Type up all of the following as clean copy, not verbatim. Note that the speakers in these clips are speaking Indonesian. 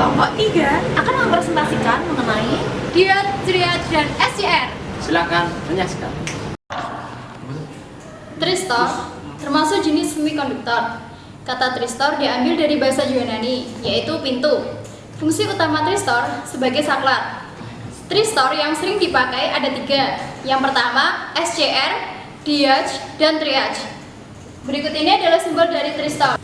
Kelompok 3 akan mempresentasikan mengenai diode, triode, dan SCR. Silakan menyaksikan. Tristor termasuk jenis semikonduktor. Kata tristor diambil dari bahasa Yunani, yaitu pintu. Fungsi utama tristor sebagai saklar. Tristor yang sering dipakai ada 3. Yang pertama, SCR, diode, dan triode. Berikut ini adalah simbol dari tristor.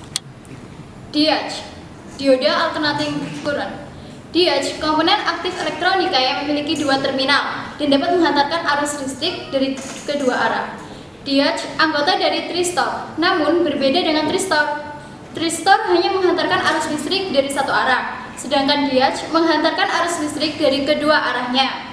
Diode, diode alternating current. Diode, komponen aktif elektronika yang memiliki 2 terminal dan dapat menghantarkan arus listrik dari kedua arah. Diode anggota dari tristor, namun berbeda dengan tristor. Tristor hanya menghantarkan arus listrik dari satu arah, sedangkan diode menghantarkan arus listrik dari kedua arahnya.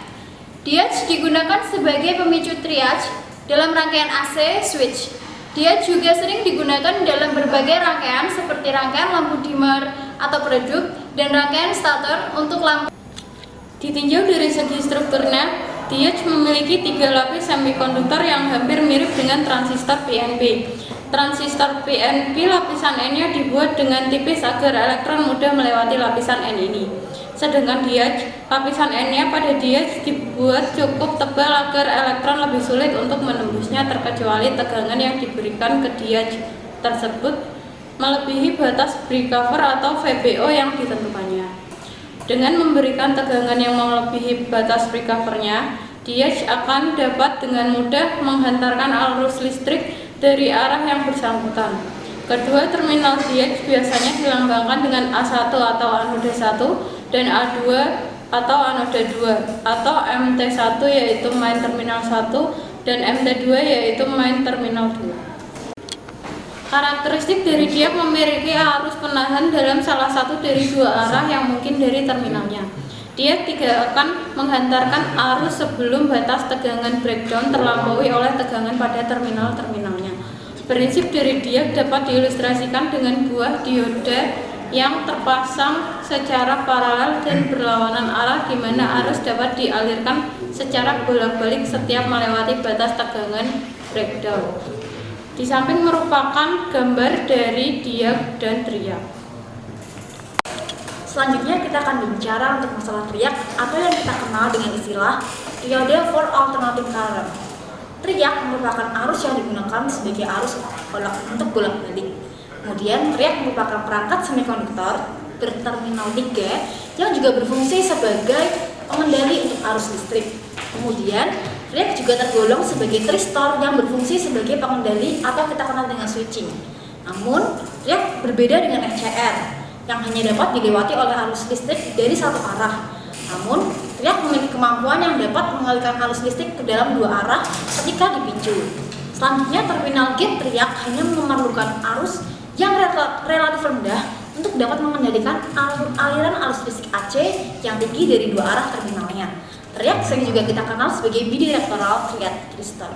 Diode digunakan sebagai pemicu triode dalam rangkaian AC switch. Diode juga sering digunakan dalam berbagai rangkaian seperti rangkaian lampu dimmer atau peredup dan rangkaian starter untuk lampu. Ditinjau dari segi strukturnya, diode memiliki 3 lapis semikonduktor yang hampir mirip dengan transistor PNP. Transistor PNP lapisan N-nya dibuat dengan tipis agar elektron mudah melewati lapisan N ini. Sedangkan diode, lapisan N-nya pada diode dibuat cukup tebal agar elektron lebih sulit untuk menembusnya terkecuali tegangan yang diberikan ke diode tersebut melebihi batas breakover atau VBO yang ditentukannya. Dengan memberikan tegangan yang melebihi batas breakovernya, diode akan dapat dengan mudah menghantarkan arus listrik dari arah yang bersangkutan. Kedua terminal diode biasanya dilambangkan dengan A1 atau anoda 1 dan A2 atau anoda 2 atau MT1 yaitu main terminal 1 dan MT2 yaitu main terminal 2. Karakteristik dari diode memiliki arus penahan dalam salah satu dari 2 arah yang mungkin dari terminalnya. Diode tidak akan menghantarkan arus sebelum batas tegangan breakdown terlampaui oleh tegangan pada terminal-terminalnya. Prinsip dari diode dapat diilustrasikan dengan buah dioda yang terpasang secara paralel dan berlawanan arah di mana arus dapat dialirkan secara bolak-balik setiap melewati batas tegangan breakdown. Di samping merupakan gambar dari diode dan triode. Selanjutnya kita akan berbicara untuk masalah triode atau yang kita kenal dengan istilah diode for alternating current. Triode merupakan arus yang digunakan sebagai arus untuk bolak-balik. Kemudian triode merupakan perangkat semikonduktor berterminal 3 yang juga berfungsi sebagai pengendali untuk arus listrik. Kemudian triode juga tergolong sebagai tristor yang berfungsi sebagai pengendali atau kita kenal dengan switching. Namun triode berbeda dengan SCR yang hanya dapat dilewati oleh arus listrik dari satu arah. Namun, triode memiliki kemampuan yang dapat mengalirkan arus listrik ke dalam 2 arah ketika dipicu. Selanjutnya, terminal gate triode hanya memerlukan arus yang relatif rendah untuk dapat mengendalikan aliran arus listrik AC yang tinggi dari 2 arah terminalnya. Triode sering juga kita kenal sebagai bidirectional triode tristor.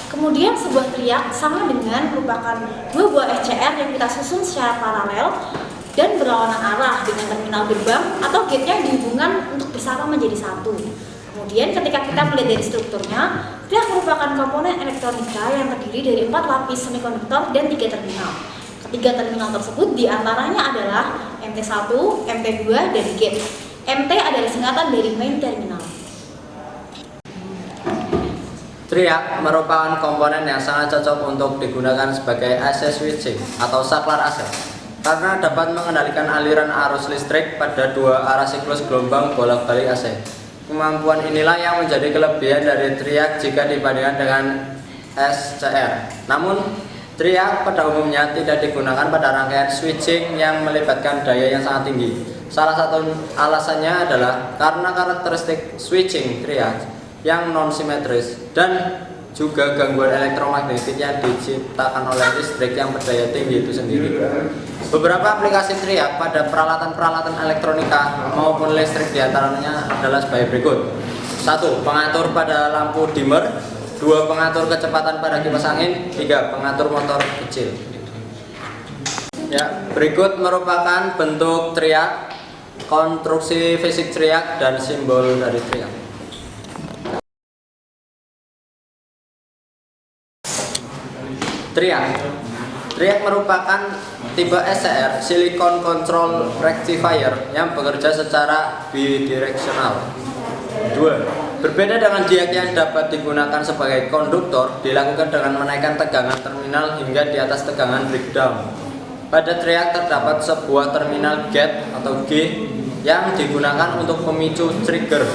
Kemudian sebuah triode sama dengan merupakan 2 buah SCR yang kita susun secara paralel dan berlawanan arah dengan terminal gerbang atau gate-nya dihubungkan untuk bersama menjadi satu. Kemudian ketika kita melihat dari strukturnya, triode merupakan komponen elektronika yang terdiri dari 4 lapis semikonduktor dan 3 terminal. Ketiga terminal tersebut diantaranya adalah MT1, MT2, dan gate. MT adalah singkatan dari main terminal. Triode merupakan komponen yang sangat cocok untuk digunakan sebagai AC switching atau saklar AC karena dapat mengendalikan aliran arus listrik pada 2 arah siklus gelombang bolak-balik AC. Kemampuan inilah yang menjadi kelebihan dari triode jika dibandingkan dengan SCR. Namun, triode pada umumnya tidak digunakan pada rangkaian switching yang melibatkan daya yang sangat tinggi. Salah satu alasannya adalah karena karakteristik switching triode yang non-simetris dan juga gangguan elektromagnetik yang diciptakan oleh listrik yang berdaya tinggi itu sendiri. Beberapa aplikasi triode pada peralatan-peralatan elektronika maupun listrik diantaranya adalah sebagai berikut. 1. Pengatur pada lampu dimmer. 2. Pengatur kecepatan pada kipas angin. 3. Pengatur motor kecil. Ya, berikut merupakan bentuk triode, konstruksi fisik triode, dan simbol dari triode. Triode Triac merupakan tipe SCR Silicon Control Rectifier yang bekerja secara bidireksional. 2. Berbeda dengan diag yang dapat digunakan sebagai konduktor, dilakukan dengan menaikkan tegangan terminal hingga di atas tegangan breakdown. Pada triac terdapat sebuah terminal gate atau G yang digunakan untuk memicu trigger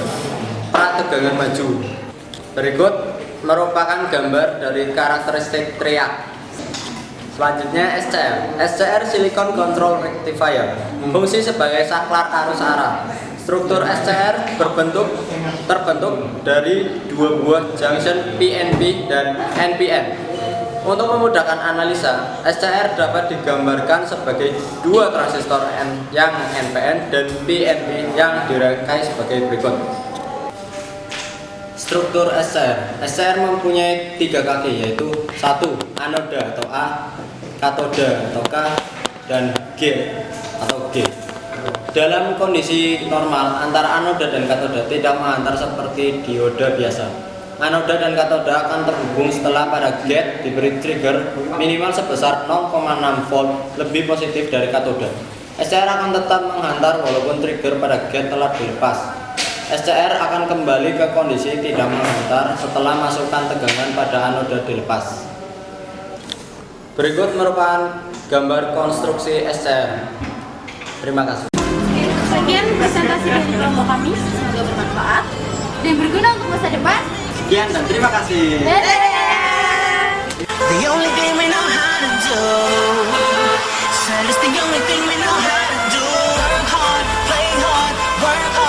prategangan maju. Berikut merupakan gambar dari karakteristik triac. Selanjutnya SCR. SCR Silicon Control Rectifier berfungsi sebagai saklar arus arah. Struktur SCR terbentuk dari dua buah junction PNP dan NPN. Untuk memudahkan analisa, SCR dapat digambarkan sebagai dua transistor yang NPN dan PNP yang dirangkai sebagai berikut. Struktur SCR. SCR mempunyai 3 kaki, yaitu 1. Anoda atau A, katoda atau K, dan G atau G. Dalam kondisi normal, antara anoda dan katoda tidak menghantar seperti dioda biasa. Anoda dan katoda akan terhubung setelah pada gate diberi trigger minimal sebesar 0,6 volt lebih positif dari katoda. SCR akan tetap menghantar walaupun trigger pada gate telah dilepas. SCR akan kembali ke kondisi tidak menghantar setelah masukkan tegangan pada anoda dilepas. Berikut merupakan gambar konstruksi SCR. Terima kasih. Sekian presentasi dari kelompok kami, semoga bermanfaat Dan berguna untuk masa depan. Sekian dan terima kasih. The only thing we know how to do, said it's the only thing we know how to do. Work hard, play hard, work hard.